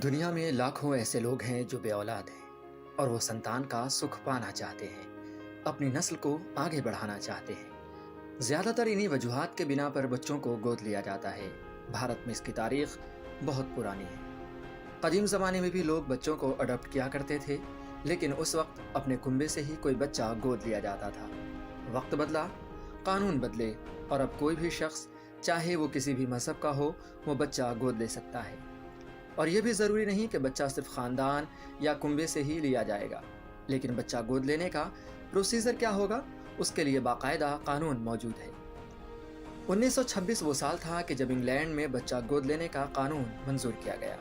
दुनिया में लाखों ऐसे लोग हैं जो बेऔलाद हैं और वो संतान का सुख पाना चाहते हैं, अपनी नस्ल को आगे बढ़ाना चाहते हैं। ज़्यादातर इन्हीं वजूहात के बिना पर बच्चों को गोद लिया जाता है। भारत में इसकी तारीख बहुत पुरानी है। कदीम ज़माने में भी लोग बच्चों को अडॉप्ट किया करते थे, लेकिन उस वक्त अपने कुंबे से ही कोई बच्चा गोद लिया जाता था। वक्त बदला, कानून बदले और अब कोई भी शख्स, चाहे वो किसी भी मज़हब का हो, वो बच्चा गोद ले सकता है। और ये भी ज़रूरी नहीं कि बच्चा सिर्फ ख़ानदान या कुंबे से ही लिया जाएगा, लेकिन बच्चा गोद लेने का प्रोसीजर क्या होगा, उसके लिए बाकायदा कानून मौजूद है। 1926 वो साल था कि जब इंग्लैंड में बच्चा गोद लेने का कानून मंजूर किया गया।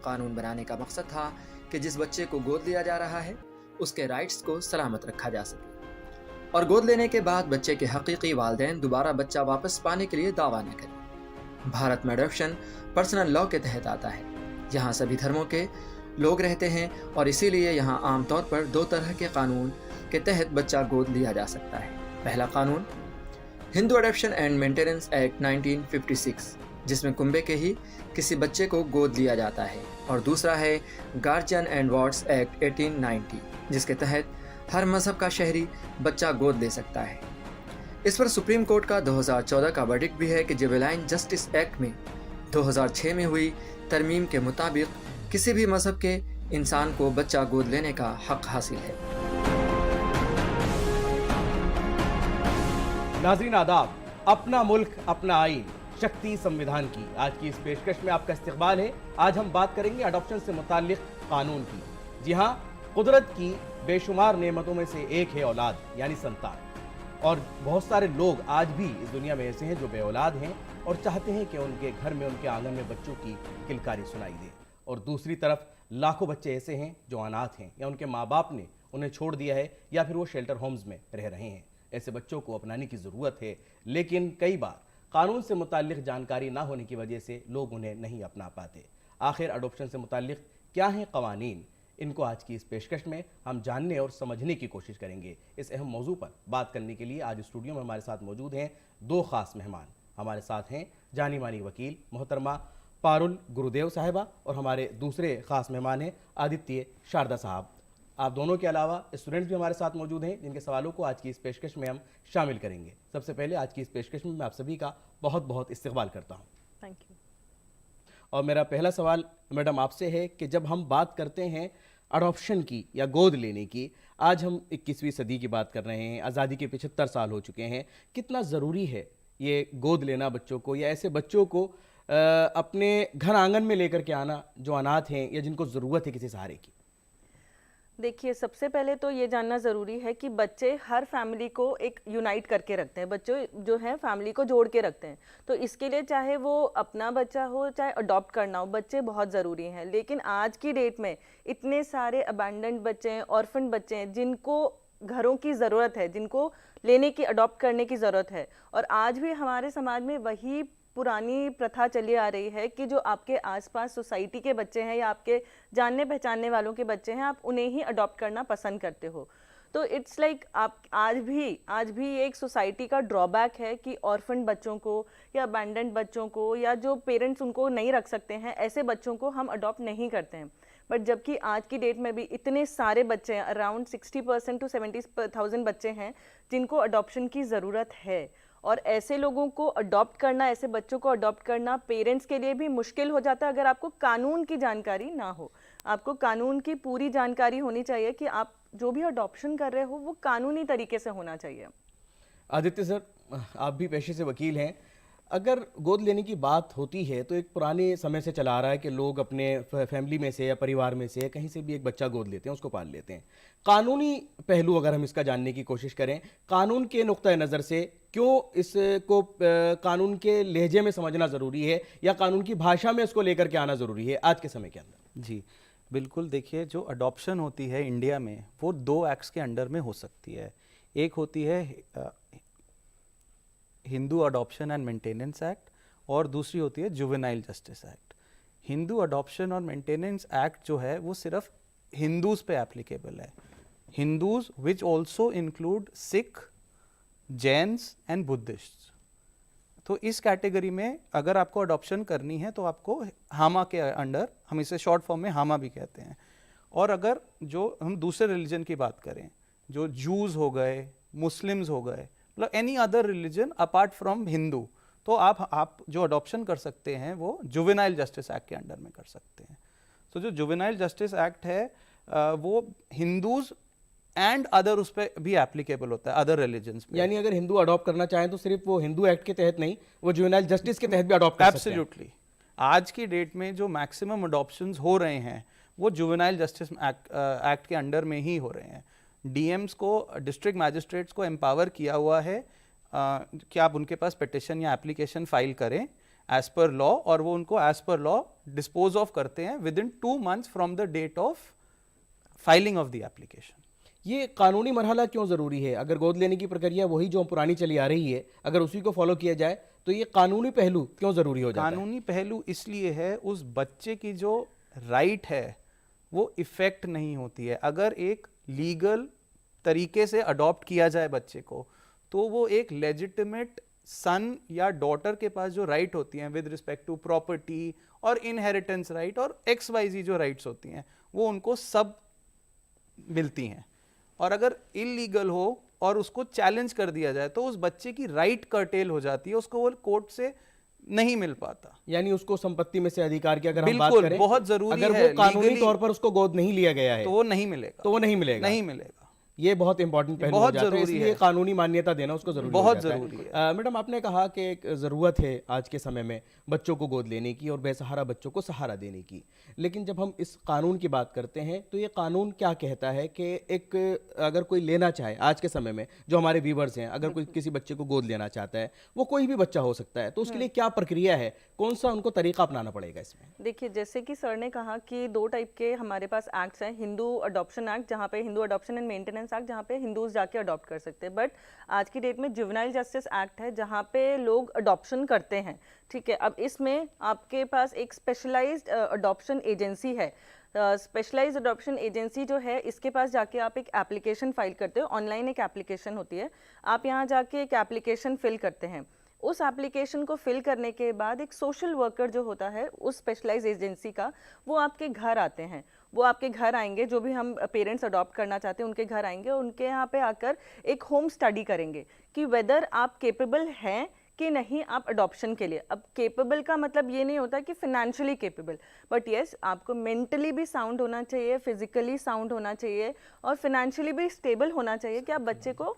कानून बनाने का मकसद था कि जिस बच्चे को गोद लिया जा रहा है उसके राइट्स को सलामत रखा जा सके और गोद लेने के बाद बच्चे के हकीकी वालिदैन दोबारा बच्चा वापस पाने के लिए दावा न करें। भारत में अडॉप्शन पर्सनल लॉ के तहत आता है। यहाँ सभी धर्मों के लोग रहते हैं और इसीलिए यहाँ आमतौर पर दो तरह के कानून के तहत बच्चा गोद लिया जा सकता है। पहला कानून Hindu adoption and maintenance act 1956, जिसमें कुंबे के ही किसी बच्चे को गोद लिया जाता है, और दूसरा है गार्जियन एंड वार्ड्स एक्ट 1890, जिसके तहत हर मजहब का शहरी बच्चा गोद ले सकता है। इस पर सुप्रीम कोर्ट का 2014 का वर्डिक्ट भी है कि जुवेनाइल जस्टिस एक्ट में 2006 में हुई तरमीम के मुताबिक किसी भी मजहब के इंसान को बच्चा गोद लेने का हक हासिल है। नाज़रीन आदाब, अपना मुल्क अपना आइन, शक्ति संविधान की आज की इस पेशकश में आपका इस्तकबाल है। आज हम बात करेंगे अडॉप्शन से मुताल्लिक कानून की। जी हाँ, कुदरत की बेशुमार नेमतों में से एक है औलाद यानी संतान, और बहुत सारे लोग आज भी इस दुनिया में ऐसे हैं जो बेऔलाद हैं और चाहते हैं कि उनके घर में, उनके आंगन में बच्चों की किलकारी सुनाई दे। और दूसरी तरफ लाखों बच्चे ऐसे हैं जो अनाथ हैं या उनके माँ बाप ने उन्हें छोड़ दिया है या फिर वो शेल्टर होम्स में रह रहे हैं। ऐसे बच्चों को अपनाने की ज़रूरत है, लेकिन कई बार कानून से मुताल्लिक जानकारी ना होने की वजह से लोग उन्हें नहीं अपना पाते। आखिर अडॉप्शन से मुताल्लिक क्या हैं कवानीन, इनको आज की इस पेशकश में हम जानने और समझने की कोशिश करेंगे। इस अहम मौजू पर बात करने के लिए आज स्टूडियो में हमारे साथ मौजूद हैं दो खास मेहमान। हमारे साथ हैं जानी मानी वकील मोहतरमा पारुल गुरुदेव साहिबा और हमारे दूसरे खास मेहमान हैं आदित्य शारदा साहब। आप दोनों के अलावा स्टूडेंट्स भी हमारे साथ मौजूद हैं जिनके सवालों को आज की इस पेशकश में हम शामिल करेंगे। सबसे पहले आज की इस पेशकश में मैं आप सभी का बहुत बहुत इस्तकबाल करता हूँ। Thank you. और मेरा पहला सवाल मैडम आपसे है कि जब हम बात करते हैं अडॉप्शन की या गोद लेने की, आज हम 21वीं सदी की बात कर रहे हैं, आज़ादी के 75 साल हो चुके हैं, कितना ज़रूरी है ये गोद लेना बच्चों को या ऐसे बच्चों को अपने घर आंगन में लेकर के आना जो अनाथ हैं या जिनको ज़रूरत है किसी सहारे की? देखिए, सबसे पहले तो ये जानना ज़रूरी है कि बच्चे हर फैमिली को एक यूनाइट करके रखते हैं। बच्चे जो है फैमिली को जोड़ के रखते हैं, तो इसके लिए चाहे वो अपना बच्चा हो चाहे अडॉप्ट करना हो, बच्चे बहुत ज़रूरी हैं। लेकिन आज की डेट में इतने सारे अबैंडन्ड बच्चे हैं, ऑर्फन बच्चे हैं, जिनको घरों की ज़रूरत है, जिनको लेने की, अडॉप्ट करने की ज़रूरत है। और आज भी हमारे समाज में वही पुरानी प्रथा चली आ रही है कि जो आपके आसपास सोसाइटी के बच्चे हैं या आपके जानने पहचानने वालों के बच्चे हैं, आप उन्हें ही अडॉप्ट करना पसंद करते हो। तो इट्स लाइक आप आज भी एक सोसाइटी का ड्रॉबैक है कि ऑर्फन बच्चों को या अबैंडन्ड बच्चों को या जो पेरेंट्स उनको नहीं रख सकते हैं, ऐसे बच्चों को हम अडॉप्ट नहीं करते हैं। बट जबकि आज की डेट में भी इतने सारे बच्चे हैं, अराउंड 60% टू 70,000 बच्चे हैं जिनको अडॉप्शन की ज़रूरत है। और ऐसे लोगों को अडॉप्ट करना, ऐसे बच्चों को अडॉप्ट करना पेरेंट्स के लिए भी मुश्किल हो जाता है अगर आपको कानून की जानकारी ना हो। आपको कानून की पूरी जानकारी होनी चाहिए कि आप जो भी अडॉप्शन कर रहे हो वो कानूनी तरीके से होना चाहिए। आदित्य सर, आप भी पेशे से वकील हैं। अगर गोद लेने की बात होती है तो एक पुराने समय से चला आ रहा है कि लोग अपने फैमिली में से या परिवार में से कहीं से भी एक बच्चा गोद लेते हैं, उसको पाल लेते हैं। कानूनी पहलू अगर हम इसका जानने की कोशिश करें, कानून के नुक्ता नज़र से क्यों इसको कानून के लहजे में समझना ज़रूरी है या कानून की भाषा में इसको लेकर के आना ज़रूरी है आज के समय के अंदर? जी बिल्कुल, देखिए, जो अडॉप्शन होती है इंडिया में वो दो एक्ट्स के अंडर में हो सकती है। एक होती है Hindu adoption and maintenance act और दूसरी होती है juvenile justice act. Hindu adoption और मेंटेनेंस एक्ट जो है वो सिर्फ हिंदूज पे एप्लीकेबल है। Hindus which also include Sikh, Jains and Buddhist. तो इस कैटेगरी में अगर आपको अडॉप्शन करनी है तो आपको हामा के अंडर, हम इसे शॉर्ट फॉर्म में हामा भी कहते हैं। और अगर जो हम दूसरे रिलीजन की बात करें, जो जूस हो गए, मुस्लिम्स हो गए, मतलब any other religion apart from Hindu, तो आप जो अडॉप्शन कर सकते हैं वो जुवेनाइल जस्टिस एक्ट के अंडर में कर सकते हैं। तो जो जुवेनाइल जस्टिस एक्ट है वो हिंदूज एंड अदर उस पर भी एप्लीकेबल होता है, अदर रिलीजन्स पे। यानी अगर हिंदू अडॉप्ट करना चाहें तो सिर्फ वो हिंदू एक्ट के तहत नहीं, वो जुवेनाइल जस्टिस के तहत भी अडॉप्ट कर सकते हैं। एब्सोल्युटली। आज की डेट में जो मैक्सिमम अडॉप्शंस हो रहे हैं वो जुवेनाइल जस्टिस एक्ट के अंडर में ही हो रहे हैं। डीएम्स को, डिस्ट्रिक्ट मैजिस्ट्रेट्स को एम्पावर किया हुआ है कि आप उनके पास पिटिशन या एप्लीकेशन फाइल करें एज पर लॉ, और वो उनको as per law dispose of करते हैं within 2 months from the date of filing of the application. ये कानूनी मरहला क्यों ज़रूरी है? अगर गोद लेने की प्रक्रिया वही जो पुरानी चली आ रही है, अगर उसी को फॉलो किया जाए तो ये कानूनी पहलू क्यों ज़रूरी हो जाता है? कानूनी पहलू इसलिए है, उस बच्चे की जो राइट है वो इफेक्ट नहीं होती है। अगर एक लीगल तरीके से अडॉप्ट किया जाए बच्चे को, तो वो एक लेजिटिमेट सन या डॉटर के पास जो राइट होती हैं विद रिस्पेक्ट टू प्रॉपर्टी और इनहेरिटेंस राइट और XYZ जो राइट्स होती हैं वो उनको सब मिलती हैं। और अगर इलीगल हो और उसको चैलेंज कर दिया जाए तो उस बच्चे की राइट कर्टेल हो जाती है, उसको वो कोर्ट से नहीं मिल पाता। यानी उसको संपत्ति में से अधिकार की अगर हम बात बिल्कुल, करें, बहुत जरूरी अगर है, वो कानूनी legally तौर पर उसको गोद नहीं लिया गया है तो वो नहीं मिलेगा, तो वो नहीं मिलेगा। नहीं मिलेगा। ये बहुत इंपॉर्टेंट पहलू हो बहुत जाता है, जरूरी इसलिए है। कानूनी मान्यता देना उसको जरूरी बहुत हो जाता जरूरी है। मैडम, आपने कहा कि एक ज़रूरत है आज के समय में बच्चों को गोद लेने की और बेसहारा बच्चों को सहारा देने की, लेकिन जब हम इस कानून की बात करते हैं तो ये कानून क्या कहता है कि एक अगर कोई लेना चाहे आज के समय में, जो हमारे व्यूवर्स हैं, अगर कोई किसी बच्चे को गोद लेना चाहता है, वो कोई भी बच्चा हो सकता है, तो उसके लिए क्या प्रक्रिया है, कौन सा उनको तरीका अपनाना पड़ेगा इसमें? देखिए, जैसे कि सर ने कहा कि 2 टाइप के हमारे पास एक्ट्स हैं, हिंदू अडॉप्शन एक्ट जहाँ पे Hindu adoption and maintenance act जहाँ पे हिंदूज जाके अडॉप्ट कर सकते हैं, बट आज की डेट में जुवेनाइल जस्टिस एक्ट है जहाँ पे लोग अडॉप्शन करते हैं। ठीक है, अब इसमें आपके पास एक स्पेशलाइज्ड अडॉप्शन एजेंसी है। स्पेशलाइज्ड अडॉप्शन एजेंसी जो है, इसके पास जाके आप एक एप्लीकेशन फाइल करते हो, ऑनलाइन एक एप्लीकेशन होती है, आप यहाँ जाके एक एप्लीकेशन फिल करते हैं। उस एप्लीकेशन को फिल करने के बाद एक सोशल वर्कर जो होता है उस स्पेशलाइज एजेंसी का, वो आपके घर आते हैं। वो आपके घर आएंगे, जो भी हम पेरेंट्स अडॉप्ट करना चाहते हैं उनके घर आएंगे, उनके यहाँ पे आकर एक होम स्टडी करेंगे कि वेदर आप केपेबल हैं कि नहीं आप अडॉप्शन के लिए। अब केपेबल का मतलब ये नहीं होता कि फिनेंशियली केपेबल, बट येस आपको मेंटली भी साउंड होना चाहिए, फिजिकली साउंड होना चाहिए और फिनेंशियली भी स्टेबल होना चाहिए कि आप बच्चे को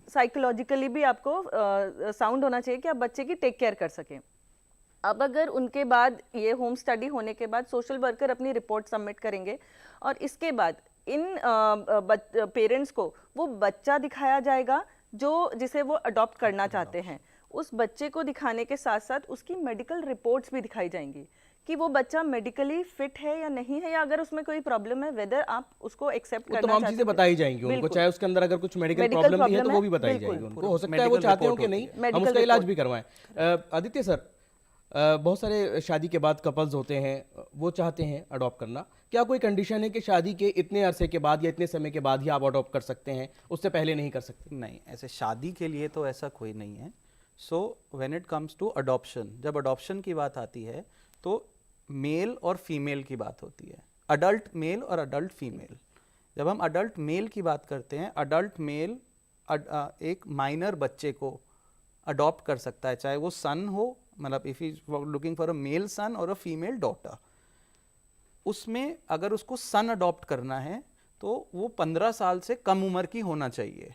साइकोलॉजिकली भी आपको साउंड होना चाहिए कि आप बच्चे की टेक केयर कर सकें। अब अगर उनके बाद ये होम स्टडी होने के बाद सोशल वर्कर अपनी रिपोर्ट सबमिट करेंगे और इसके बाद इन पेरेंट्स को वो बच्चा दिखाया जाएगा जो जिसे वो अडॉप्ट करना चाहते हैं। उस बच्चे को दिखाने के साथ साथ उसकी मेडिकल रिपोर्ट्स भी दिखाई जाएंगी कि वो बच्चा मेडिकली फिट है या नहीं है, या अगर उसमें कोई प्रॉब्लम है वेदर आप उसको एक्सेप्ट करना चाहते हैं। तमाम चीजें बताई जाएंगी उनको, चाहे उसके अंदर अगर कुछ मेडिकल प्रॉब्लम भी है तो वो भी बताई जाएगी उनको। हो सकता है वो चाहते हो कि नहीं हम उसका इलाज भी करवाएं। आदित्य सर, बहुत सारे शादी के बाद कपल्स होते हैं, वो चाहते हैं अडॉप्ट करना, क्या कोई कंडीशन है कि शादी के इतने अरसे के बाद या इतने समय के बाद ही आप अडॉप्ट कर सकते हैं, उससे पहले नहीं कर सकते? नहीं, ऐसे शादी के लिए तो ऐसा कोई नहीं है। So when it comes to adoption, जब अडॉप्शन की बात आती है तो मेल और फीमेल की बात होती है, अडल्ट मेल और अडल्ट फीमेल। जब हम अडल्ट मेल की बात करते हैं, अडल्ट मेल एक माइनर बच्चे को अडॉप्ट कर सकता है, चाहे वो सन हो, मतलब if is looking for a male son और अ फीमेल डॉटर। उसमें अगर उसको सन अडॉप्ट करना है तो वो 15 साल से कम उम्र की होना चाहिए।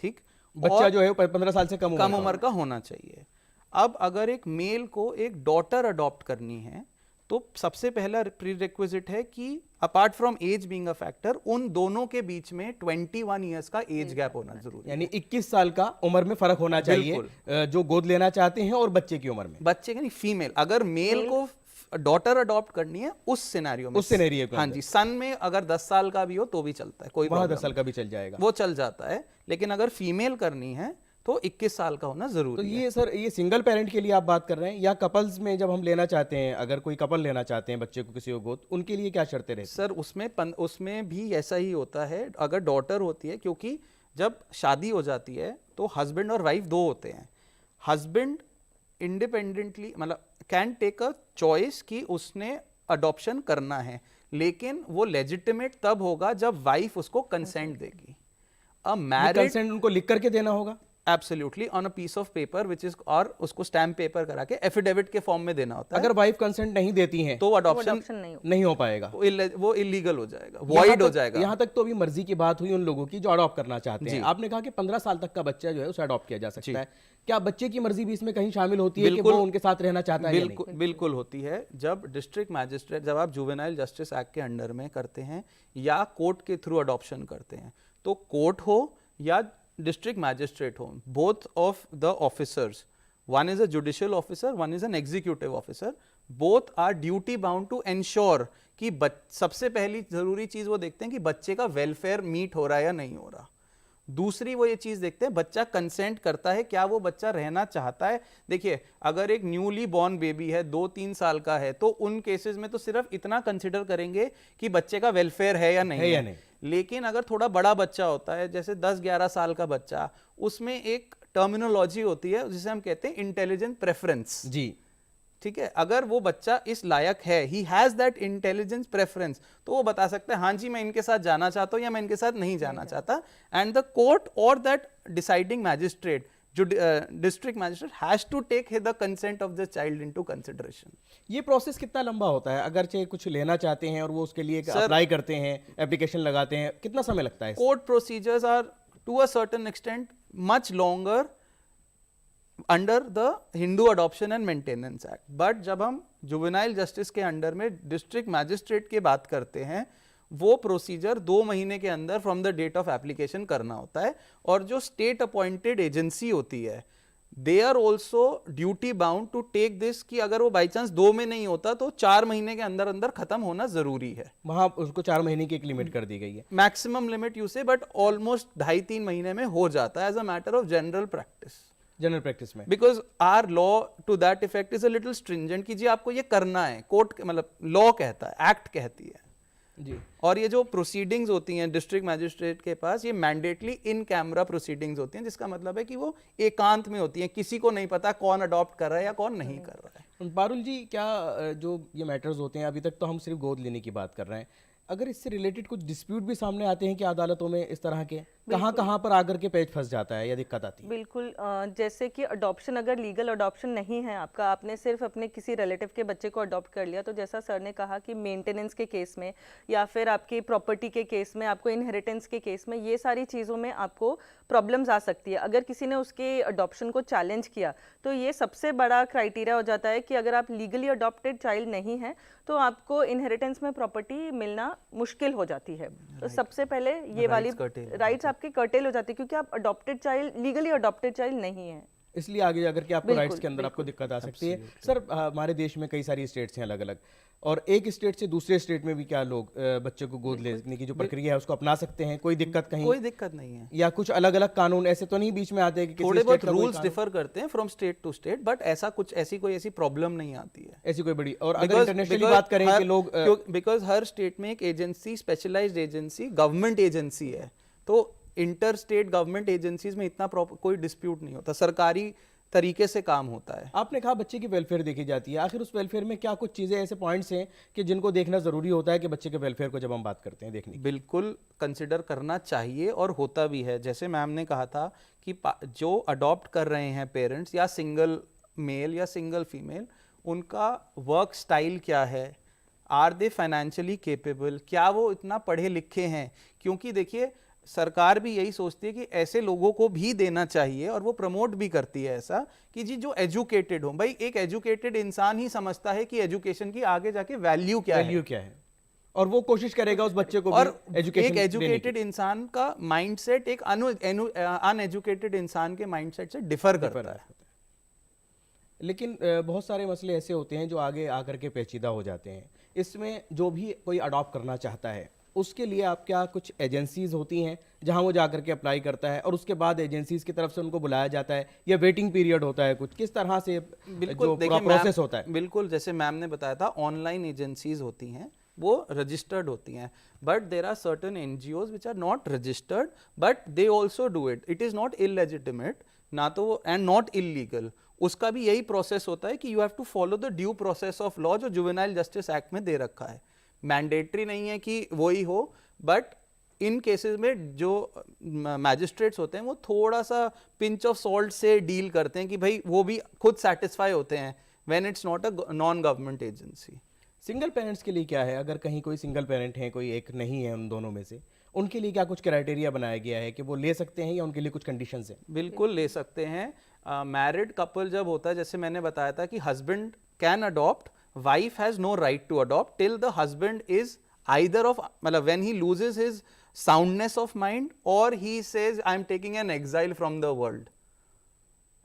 ठीक, बच्चा जो है 15 साल से कम उम्र का होना चाहिए। अब अगर एक मेल को एक डॉटर अडॉप्ट करनी है तो सबसे पहला प्रीरिक्विजिट है कि apart from age being a factor, उन दोनों के बीच में 21 इयर्स का एज गैप होना जरूरी है। यानी 21 साल का उम्र में फर्क होना चाहिए जो गोद लेना चाहते हैं और बच्चे की उम्र में। बच्चे के नहीं, फीमेल। अगर मेल को डॉटर अडॉप्ट करनी है उस सिनेरियो में, उस सिनेरियो में, हाँ जी, सन में अगर 10 साल का भी हो तो भी चलता है, कोई 10 साल का भी चल जाएगा, वो चल जाता है। लेकिन अगर फीमेल करनी है तो 21 साल का होना जरूरी है। तो ये सर, ये सिंगल पेरेंट के लिए आप बात कर रहे हैं या कपल्स में जब हम लेना चाहते हैं, अगर कोई कपल लेना चाहते हैं बच्चे को किसी को गोद, उनके लिए क्या शर्तें रहती हैं? सर उसमें भी ऐसा ही होता है। अगर डॉटर होती है, क्योंकि जब शादी हो जाती है तो हस्बैंड और वाइफ दो होते हैं, हस्बैंड इंडिपेंडेंटली मतलब कैन टेक अ चॉइस कि उसने अडॉप्शन करना है, लेकिन वो लेजिटिमेट तब होगा जब वाइफ उसको कंसेंट देगी। अ मैरिड कंसेंट उनको लिख करके देना होगा। Absolutely on a piece of paper which is, और उसको स्टैम्प पेपर करा के एफिडेविट के फॉर्म में देना होता है। अगर वाइफ कंसेंट नहीं देती हैं तो अडॉप्शन adoption नहीं हो नहीं हो पाएगा, वो इलीगल हो जाएगा, वॉइड हो जाएगा। यहाँ तक तो अभी मर्जी की बात हुई उन लोगों की जो अडॉप्ट करना चाहते हैं। आपने कहा कि 15 साल तक का बच्चा जो है उसे अडॉप्ट किया जा सकता है। क्या बच्चे की मर्जी भी इसमें कहीं शामिल होती है कि वो उनके साथ रहना चाहता है या नहीं? बिल्कुल बिल्कुल होती है। जब डिस्ट्रिक्ट मैजिस्ट्रेट, जब आप जुवेनाइल जस्टिस एक्ट के अंडर में करते हैं या कोर्ट के थ्रू अडॉप्शन करते हैं, तो कोर्ट हो या डिस्ट्रिक्ट मैजिस्ट्रेट हो, both of the officers, one is a judicial officer, one is an executive officer, both are duty bound to ensure कि सबसे पहली जरूरी चीज वो देखते हैं कि बच्चे का वेलफेयर मीट हो रहा है या नहीं हो रहा। दूसरी वो ये चीज देखते हैं बच्चा कंसेंट करता है, क्या वो बच्चा रहना चाहता है। देखिए, अगर एक न्यूली बॉर्न बेबी है 2-3 साल का है, तो उन केसेस में तो सिर्फ इतना कंसिडर करेंगे कि बच्चे का वेलफेयर है या नहीं। लेकिन अगर थोड़ा बड़ा बच्चा होता है, जैसे 10-11 साल का बच्चा, उसमें एक टर्मिनोलॉजी होती है जिसे हम कहते हैं इंटेलिजेंट प्रेफरेंस। जी, ठीक है, अगर वो बच्चा इस लायक है, he has that intelligence preference, तो वो बता सकता है हाँ जी मैं इनके साथ जाना चाहता हूं या मैं इनके साथ नहीं जाना चाहता। एंड द कोर्ट और दैट डिसाइडिंग मैजिस्ट्रेट, जो district magistrate, has to take the consent of the child into consideration. ये प्रोसेस कितना लंबा होता है? अगर चाहे कुछ लेना चाहते हैं और वो उसके लिए अप्लाई करते हैं, एप्लीकेशन लगाते हैं, कितना समय लगता है? Court procedures are to a certain extent much longer under the Hindu adoption and maintenance act, but जब हम जुवेनाइल जस्टिस के अंडर में डिस्ट्रिक्ट मैजिस्ट्रेट की बात करते हैं, वो प्रोसीजर 2 महीने के अंदर from the date of application करना होता है। और जो स्टेट अपॉइंटेड एजेंसी होती है, they are also duty bound to take this, कि अगर वो बाई चांस 2 में नहीं होता तो 4 महीने के अंदर अंदर खत्म होना जरूरी है। वहां उसको 4 महीने की एक लिमिट कर दी गई है, मैक्सिमम लिमिट यू से, बट ऑलमोस्ट 2.5-3 महीने में हो जाता है as a matter of general practice. General practice में, because our law to that effect is a little stringent कि जी आपको ये करना है, कोर्ट मतलब लॉ कहता है, एक्ट कहती है जी। और ये जो प्रोसीडिंग्स होती हैं डिस्ट्रिक्ट मैजिस्ट्रेट के पास, ये मैंडेटली इन कैमरा प्रोसीडिंग्स होती हैं, जिसका मतलब है कि वो एकांत में होती हैं, किसी को नहीं पता कौन अडॉप्ट कर रहा है या कौन नहीं कर रहा है। पारुल जी, क्या जो ये मैटर्स होते हैं, अभी तक तो हम सिर्फ गोद लेने की बात कर रहे हैं, अगर इससे रिलेटेड कुछ डिस्प्यूट भी सामने आते हैं कि अदालतों में इस तरह के, कहाँ पर आकर के पेच फंस जाता है या दिक्कत आती है? बिल्कुल, जैसे कि अडॉप्शन, अगर लीगल अडॉप्शन नहीं है आपका, आपने सिर्फ अपने किसी रिलेटिव के बच्चे को अडॉप्ट कर लिया, तो जैसा सर ने कहा कि मेंटेनेंस के केस में या फिर आपकी प्रॉपर्टी के केस में, आपको इनहेरिटेंस के केस में, ये सारी चीज़ों में आपको प्रॉब्लम्स आ सकती है। अगर किसी ने उसके अडॉप्शन को चैलेंज किया, तो ये सबसे बड़ा क्राइटेरिया हो जाता है कि अगर आप लीगली अडॉप्टेड चाइल्ड नहीं है तो आपको इनहेरिटेंस में प्रॉपर्टी मिलना मुश्किल हो जाती है। तो सबसे पहले ये वाली राइट्स आपके कर्टेल हो जाती है, क्योंकि आप adopted child, legally adopted child नहीं है। इसलिए आगे जाकर के आपको राइट्स के अंदर आपको दिक्कत आ सकती है। सर, हमारे देश में कई सारी स्टेट्स हैं अलग अलग, और एक स्टेट से दूसरे स्टेट में भी क्या लोग बच्चे को गोद लेने की जो प्रक्रिया है उसको अपना सकते हैं? कोई दिक्कत कहीं? कोई दिक्कत नहीं है। या कुछ अलग अलग कानून ऐसे तो नहीं बीच में आते कि थोड़े बहुत रूल्स डिफर करते हैं from state to state, but ऐसा कुछ ऐसी प्रॉब्लम नहीं आती है, ऐसी कोई बड़ी। और अगर इंटरनेशनली बात करें कि लोग, बिकॉज हर स्टेट में एक agency, specialized agency, government agency है, तो इंटर स्टेट गवर्नमेंट एजेंसीज में इतना कोई डिस्प्यूट नहीं होता, सरकारी तरीके से काम होता है। आपने कहा बच्चे की वेलफेयर देखी जाती है, आखिर उस वेलफेयर में क्या कुछ चीजें, ऐसे पॉइंट्स हैं कि जिनको देखना जरूरी होता है कि बच्चे के वेलफेयर को जब हम बात करते हैं देखने? बिल्कुल कंसिडर करना चाहिए और होता भी है। जैसे मैम ने कहा था कि जो अडॉप्ट कर रहे हैं पेरेंट्स, या सिंगल मेल या सिंगल फीमेल, उनका वर्क स्टाइल क्या है, आर दे फाइनेंशियली केपेबल, क्या वो इतना पढ़े लिखे हैं, क्योंकि देखिए सरकार भी यही सोचती है कि ऐसे लोगों को भी देना चाहिए, और वो प्रमोट भी करती है ऐसा कि जी जो एजुकेटेड हो। भाई एक एजुकेटेड इंसान ही समझता है कि एजुकेशन की आगे जाके वैल्यू क्या है, और वो कोशिश करेगा उस बच्चे को और एजुकेशन। एक एजुकेटेड इंसान का माइंडसेट एक अनएजुकेटेड इंसान के माइंडसेट से डिफर करता है। लेकिन बहुत सारे मसले ऐसे होते हैं जो आगे आकर के पेचीदा हो जाते हैं। इसमें जो भी कोई अडॉप्ट करना चाहता है, उसके लिए आप क्या कुछ एजेंसीज होती हैं जहां वो जाकर के अप्लाई करता है, और उसके बाद एजेंसीज की तरफ से उनको बुलाया जाता है, या वेटिंग पीरियड होता है कुछ, किस तरह से जो पूरा प्रोसेस होता है? बिल्कुल, जैसे मैम ने बताया था, ऑनलाइन एजेंसीज होती हैं, वो रजिस्टर्ड होती हैं, but there are certain NGOs which are not registered, but they also do it. It is not illegitimate, ना तो वो एंड नॉट इलीगल, उसका भी यही प्रोसेस होता है कि you have to follow the due process of law जो जुवेनाइल जस्टिस एक्ट में दे रखा है। मैंडेटरी नहीं है कि वो ही हो, बट इन केसेस में जो मैजिस्ट्रेट्स होते हैं वो थोड़ा सा पिंच ऑफ सॉल्ट से डील करते हैं कि भाई वो भी खुद सेटिस्फाई होते हैं when it's not a non government agency. Single parents के लिए क्या है, अगर कहीं कोई सिंगल पेरेंट है, कोई एक नहीं है उन दोनों में से, उनके लिए क्या कुछ क्राइटेरिया बनाया गया है कि वो ले सकते हैं या उनके लिए कुछ कंडीशंस हैं? बिल्कुल ले सकते हैं। मैरिड कपल जब होता है, जैसे मैंने बताया था कि husband can adopt, wife has no right to adopt till the husband is either off, मतलब when he loses his soundness of mind or he says I am taking an exile from the world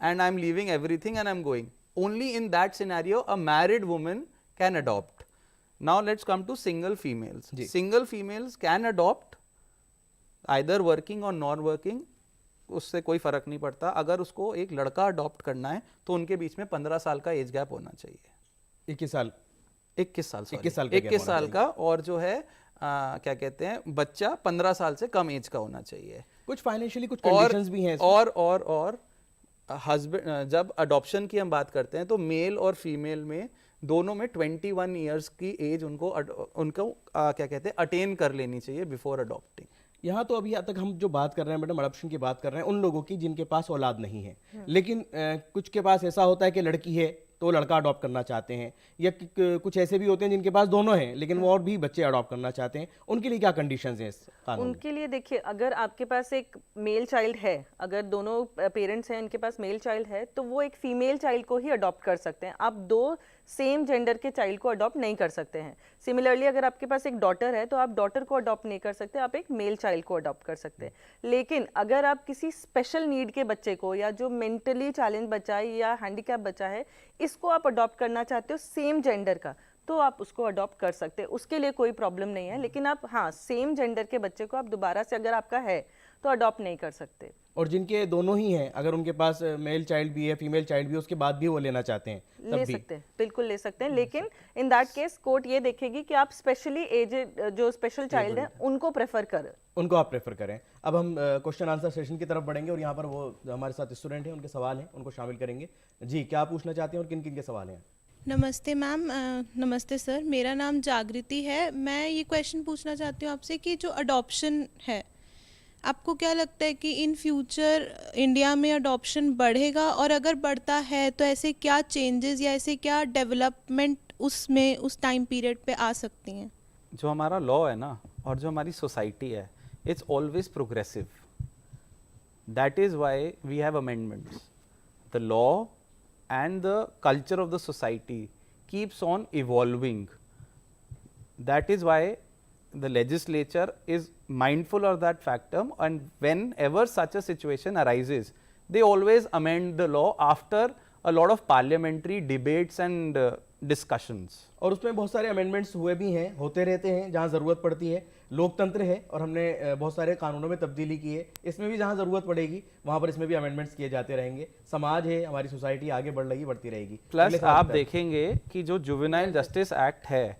and I am leaving everything and I am going. Only in that scenario a married woman can adopt. Now let's come to single females. Single females can adopt either working or non working, उससे कोई फर्क नहीं पड़ता। अगर उसको एक लड़का adopt करना है तो उनके बीच में 15 साल का एज गैप होना चाहिए। 21 साल 21 साल 21 साल का, और जो है क्या कहते हैं, बच्चा 15 साल से कम एज का होना चाहिए। कुछ फाइनेंशियली कुछ कंडीशंस भी हैं और हस्बैंड, जब अडॉप्शन की हम बात करते हैं तो मेल और फीमेल में दोनों में 21 इयर्स की एज उनको क्या कहते हैं अटेन कर लेनी चाहिए बिफोर अडॉप्टिंग। यहाँ तो अभी तक हम जो बात कर रहे हैं मैडम, अडॉप्शन की बात कर रहे हैं उन लोगों की जिनके पास औलाद नहीं है, लेकिन कुछ के पास ऐसा होता है कि लड़की है तो लड़का अडॉप्ट करना चाहते हैं, या कुछ ऐसे भी होते हैं जिनके पास दोनों हैं लेकिन वो और भी बच्चे अडॉप्ट करना चाहते हैं, उनके लिए क्या कंडीशंस हैं इस कानून में? उनके लिए देखिए, अगर आपके पास एक मेल चाइल्ड है, अगर दोनों पेरेंट्स हैं उनके पास मेल चाइल्ड है, तो वो एक फीमेल चाइल्ड को ही अडॉप्ट कर सकते हैं। आप दो सेम जेंडर के चाइल्ड को अडॉप्ट नहीं कर सकते हैं। सिमिलरली अगर आपके पास एक डॉटर है तो आप डॉटर को अडॉप्ट नहीं कर सकते, आप एक मेल चाइल्ड को अडॉप्ट कर सकते हैं। लेकिन अगर आप किसी स्पेशल नीड के बच्चे को, या जो मेंटली चैलेंज बच्चा है या हैंडीकैप बच्चा है, इसको आप अडॉप्ट करना चाहते हो सेम जेंडर का, तो आप उसको अडॉप्ट कर सकते हैं, उसके लिए कोई प्रॉब्लम नहीं है। लेकिन आप हाँ, सेम जेंडर के बच्चे को आप दोबारा से अगर आपका है तो अडॉप्ट नहीं कर सकते। और जिनके दोनों ही हैं, अगर उनके पास मेल चाइल्ड भी है फीमेल चाइल्ड भी है, उसके बाद भी वो लेना चाहते हैं तब ले भी सकते हैं, बिल्कुल ले सकते हैं। लेकिन इन दैट केस कोर्ट ये देखेगी कि आप स्पेशली एजेड जो स्पेशल चाइल्ड है उनको प्रेफर करें, उनको आप प्रेफर करें। अब हम क्वेश्चन आंसर सेशन की तरफ बढ़ेंगे और यहाँ पर वो जो हमारे साथ स्टूडेंट हैं उनके सवाल हैं उनको शामिल करेंगे। जी, क्या पूछना चाहते हैं और किन किन के सवाल हैं? नमस्ते मैम। नमस्ते सर, मेरा नाम जागृति है। मैं ये क्वेश्चन पूछना चाहती हूँ आपसे कि जो अडॉप्शन है, आपको क्या लगता है कि इन फ्यूचर इंडिया में अडॉप्शन बढ़ेगा, और अगर बढ़ता है तो ऐसे क्या चेंजेस या ऐसे क्या डेवलपमेंट उसमें उस टाइम पीरियड पे आ सकती हैं? जो हमारा लॉ है ना और जो हमारी सोसाइटी है, it's always progressive. That is why we have amendments. The law and the culture of the society keeps on evolving. That is why the legislature is mindful of that factor, and whenever such a situation arises, they always amend the law after a lot of parliamentary debates and discussions. और उसमें बहुत सारे amendments हुए भी हैं, होते रहते हैं जहाँ ज़रूरत पड़ती है। लोकतंत्र है और हमने बहुत सारे कानूनों में तब्दीली की है, इसमें भी जहाँ ज़रूरत पड़ेगी वहाँ पर इसमें भी अमेंडमेंट्स किए जाते रहेंगे। समाज है, हमारी सोसाइटी आगे बढ़ती रहेगी। प्लस आप देखेंगे कि जो जुवेनाइल जस्टिस एक्ट है,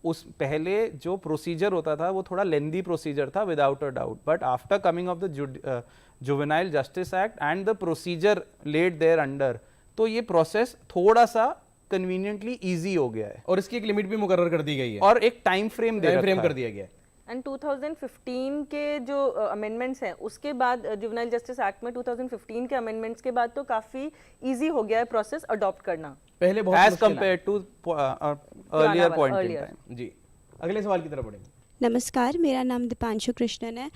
उस पहले जो प्रोसीजर होता था वो थोड़ा लेंदी प्रोसीजर था without a doubt, but after coming of the juvenile justice act and the procedure laid there under, तो ये प्रोसेस थोड़ा सा कन्वीनियंटली इजी हो गया है और इसकी एक लिमिट भी मुकर्रर कर दी गई है और एक टाइम फ्रेम कर दिया गया है। एंड 2015 के जो अमेंडमेंट्स हैं उसके बाद, जुवेनाइल जस्टिस एक्ट में 2015 के अमेंडमेंट्स के बाद तो काफी इजी हो गया है प्रोसेस अडॉप्ट करना, पहले बहुत as compare to earlier point in time. जी, अगले सवाल की तरफ बढ़ेंगे। नमस्कार, मेरा नाम दीपांशु कृष्णन है।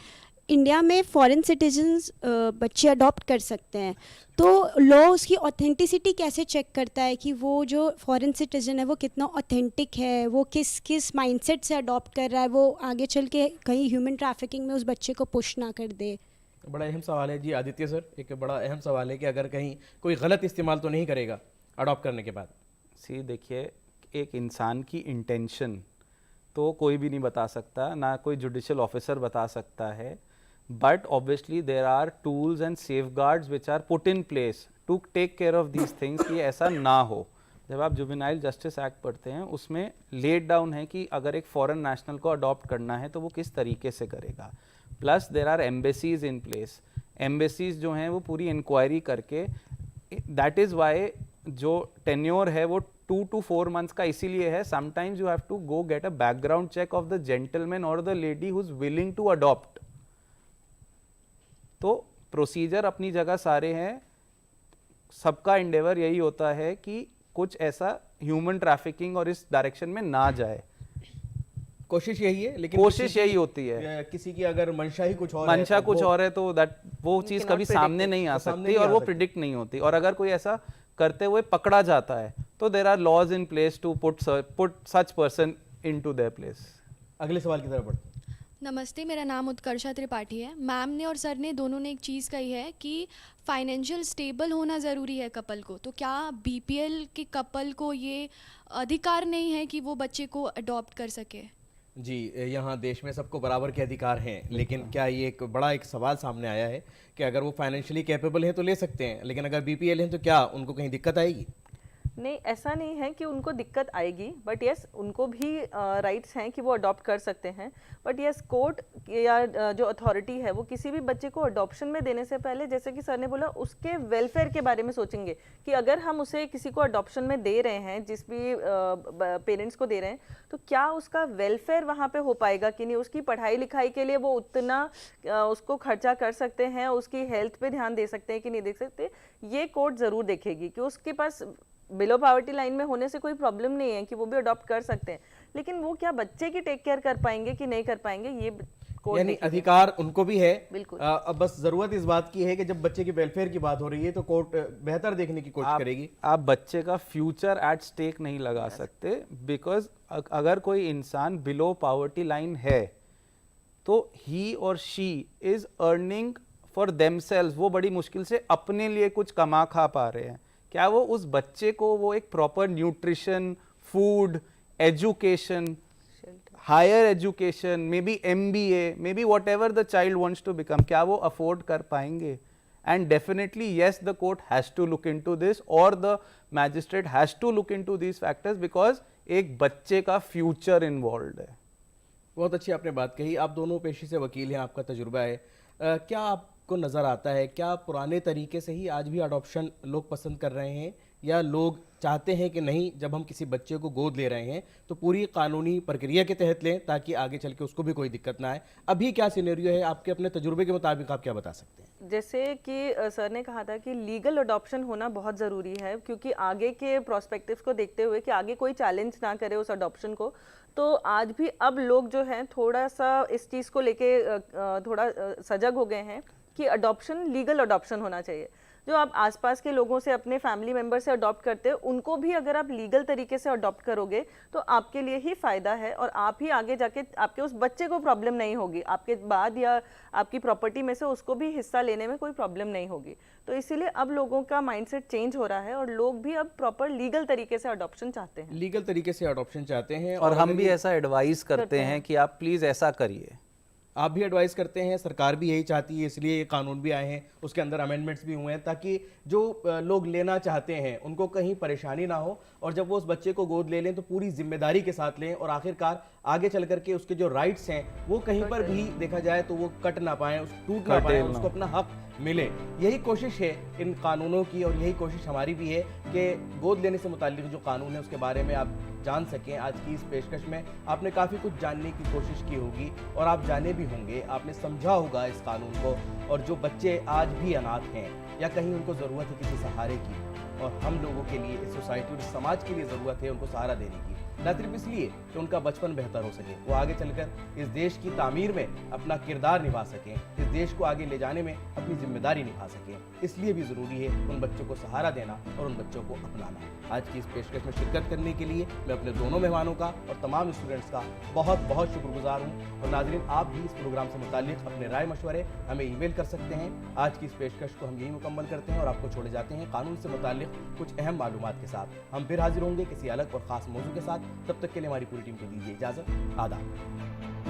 इंडिया में फॉरेन सिटीजन्स बच्चे अडॉप्ट कर सकते हैं, तो लॉ उसकी ऑथेंटिसिटी कैसे चेक करता है कि वो जो फॉरेन सिटीजन है वो कितना ऑथेंटिक है, वो किस माइंडसेट से अडॉप्ट कर रहा है, वो आगे चल के कहीं ह्यूमन ट्रैफिकिंग में उस बच्चे को पुश ना कर दे? बड़ा अहम सवाल है जी आदित्य सर, एक बड़ा अहम सवाल है कि अगर कहीं कोई गलत इस्तेमाल तो नहीं करेगा अडॉप्ट करने के बाद। सी देखिए, एक इंसान की इंटेंशन तो कोई भी नहीं बता सकता, ना कोई जुडिशियल ऑफिसर बता सकता है, but obviously there are tools and safeguards which are put in place to take care of these things कि ऐसा ना हो। जब आप जुवेनाइल जस्टिस एक्ट पढ़ते हैं उसमें लेड डाउन है कि अगर एक फॉरेन नेशनल को अडॉप्ट करना है तो वो किस तरीके से करेगा। Plus there are embassies in place. Embassies जो हैं वो पूरी इंक्वायरी करके, दैट इज़ वाई जो टेन्योर है वो 2 to 4 months का इसीलिए है. Sometimes you have to go get a background check of the gentleman और the lady who is willing to adopt. तो प्रोसीजर अपनी जगह सारे हैं, सबका इंडेवर यही होता है कि कुछ ऐसा ह्यूमन ट्रैफिकिंग और इस डायरेक्शन में ना जाए. कोशिश यही है, लेकिन कोशिश यही होती है. किसी की अगर मंशा ही कुछ और मंशा है, तो कुछ वो- और है तो दैट वो चीज cannot कभी predict सामने it. नहीं आ वो सामने सकती नहीं और आ वो सकती. प्रिडिक्ट नहीं होती. और अगर कोई ऐसा करते हुए पकड़ा जाता है तो there are laws in place to put such person into their place. अगले सवाल की तरफ बढ़ते हैं. नमस्ते, मेरा नाम उत्कर्षा त्रिपाठी है. मैम ने और सर ने दोनों ने एक चीज़ कही है कि फाइनेंशियल स्टेबल होना ज़रूरी है कपल को. तो क्या बीपीएल के कपल को ये अधिकार नहीं है कि वो बच्चे को अडॉप्ट कर सके? जी, यहाँ देश में सबको बराबर के अधिकार हैं, लेकिन क्या ये एक बड़ा एक सवाल सामने आया है कि अगर वो फाइनेंशियली कैपेबल हैं तो ले सकते हैं, लेकिन अगर बीपीएल हैं तो क्या उनको कहीं दिक्कत आएगी? नहीं, ऐसा नहीं है कि उनको दिक्कत आएगी, बट यस उनको भी राइट्स हैं कि वो अडॉप्ट कर सकते हैं. बट यस कोर्ट या जो अथॉरिटी है वो किसी भी बच्चे को अडॉप्शन में देने से पहले, जैसे कि सर ने बोला, उसके वेलफेयर के बारे में सोचेंगे कि अगर हम उसे किसी को अडॉप्शन में दे रहे हैं, जिस भी पेरेंट्स को दे रहे हैं, तो क्या उसका वेलफेयर वहाँ पे हो पाएगा कि नहीं, उसकी पढ़ाई लिखाई के लिए वो उतना उसको खर्चा कर सकते हैं, उसकी हेल्थ पे ध्यान दे सकते हैं कि नहीं दे सकते. ये कोर्ट ज़रूर देखेगी कि उसके पास बिलो पॉवर्टी लाइन में होने से कोई प्रॉब्लम नहीं है कि वो भी अडॉप्ट कर सकते हैं, लेकिन वो क्या बच्चे की टेक केयर कर पाएंगे कि नहीं कर पाएंगे, ये कोर्ट यानी देखेगी. अधिकार उनको भी है. बिल्कुल. अब बस जरूरत इस बात की है कि जब बच्चे के वेलफेयर की बात हो रही है तो कोर्ट बेहतर देखने की कोशिश करेगी. आप बच्चे का फ्यूचर एट स्टेक नहीं लगा सकते, बिकॉज अगर कोई इंसान बिलो पॉवर्टी लाइन है तो ही और she is earning for themselves. वो बड़ी मुश्किल से अपने लिए कुछ कमा खा पा रहे हैं. क्या वो उस बच्चे को वो एक proper nutrition, food, education, higher education, maybe MBA, maybe whatever the child wants to become, क्या वो अफोर्ड कर पाएंगे? And definitely yes, the court has to look into this और the magistrate has to look into these factors, because एक बच्चे का future involve है. बहुत अच्छी आपने बात कही. आप दोनों पेशे से वकील हैं, आपका तजुर्बा है. क्या आपको नज़र आता है, क्या पुराने तरीके से ही आज भी अडॉप्शन लोग पसंद कर रहे हैं, या लोग चाहते हैं कि नहीं, जब हम किसी बच्चे को गोद ले रहे हैं तो पूरी कानूनी प्रक्रिया के तहत लें ताकि आगे चल के उसको भी कोई दिक्कत ना आए? अभी क्या सिनेरियो है आपके अपने तजुर्बे के मुताबिक, आप क्या बता सकते हैं? जैसे कि सर ने कहा था कि लीगल अडॉप्शन होना बहुत ज़रूरी है, क्योंकि आगे के प्रोस्पेक्टिव्स को देखते हुए कि आगे कोई चैलेंज ना करे उस अडॉप्शन को. तो आज भी अब लोग जो हैं थोड़ा सा इस चीज़ को लेके थोड़ा सजग हो गए हैं कि अडॉप्शन लीगल अडॉप्शन होना चाहिए. जो आप आसपास के लोगों से, अपने फैमिली मेंबर से अडॉप्ट करते हो, उनको भी अगर आप लीगल तरीके से अडॉप्ट करोगे तो आपके लिए ही फ़ायदा है, और आप ही आगे जाके आपके उस बच्चे को प्रॉब्लम नहीं होगी, आपके बाद या आपकी प्रॉपर्टी में से उसको भी हिस्सा लेने में कोई प्रॉब्लम नहीं होगी. तो इसीलिए अब लोगों का माइंडसेट चेंज हो रहा है और लोग भी अब प्रॉपर लीगल तरीके से अडॉप्शन चाहते हैं. लीगल तरीके से अडॉप्शन चाहते हैं, और हम अगर भी ये- ऐसा एडवाइस करते हैं कि आप प्लीज ऐसा करिए. आप भी एडवाइस करते हैं, सरकार भी यही चाहती है, इसलिए ये कानून भी आए हैं, उसके अंदर अमेंडमेंट्स भी हुए हैं ताकि जो लोग लेना चाहते हैं उनको कहीं परेशानी ना हो, और जब वो उस बच्चे को गोद ले लें तो पूरी जिम्मेदारी के साथ लें, और आखिरकार आगे चल करके उसके जो राइट्स हैं वो कहीं पर भी देखा जाए तो वो कट ना पाए, टूट ना पाए, उसको अपना हक मिले. यही कोशिश है इन कानूनों की, और यही कोशिश हमारी भी है कि गोद लेने से मुताल्लिक जो कानून है उसके बारे में आप जान सकें. आज की इस पेशकश में आपने काफ़ी कुछ जानने की कोशिश की होगी और आप जाने भी होंगे, आपने समझा होगा इस कानून को. और जो बच्चे आज भी अनाथ हैं या कहीं उनको ज़रूरत है किसी सहारे की, और हम लोगों के लिए, इस सोसाइटी और समाज के लिए ज़रूरत है उनको सहारा देने की, न सिर्फ इसलिए कि उनका बचपन बेहतर हो सके, वो आगे चलकर इस देश की तामीर में अपना किरदार निभा सकें, इस देश को आगे ले जाने में अपनी जिम्मेदारी निभा सकें. इसलिए भी ज़रूरी है उन बच्चों को सहारा देना और उन बच्चों को अपनाना. आज की इस पेशकश में शिरकत करने के लिए मैं अपने दोनों मेहमानों का और तमाम स्टूडेंट्स का बहुत बहुत शुक्रगुजार हूँ. और नाज़रीन, आप भी इस प्रोग्राम से मुताल्लिक़ अपने राय मशवरे हमें ईमेल कर सकते हैं. आज की इस पेशकश को हम यही मुकम्मल करते हैं और आपको छोड़े जाते हैं कानून से मुताल्लिक़ कुछ अहम मालूमात के साथ. हम फिर हाजिर होंगे किसी अलग और ख़ास मौजू के साथ. तब तक के लिए हमारी पूरी टीम को दीजिए इजाज़त. आदाब.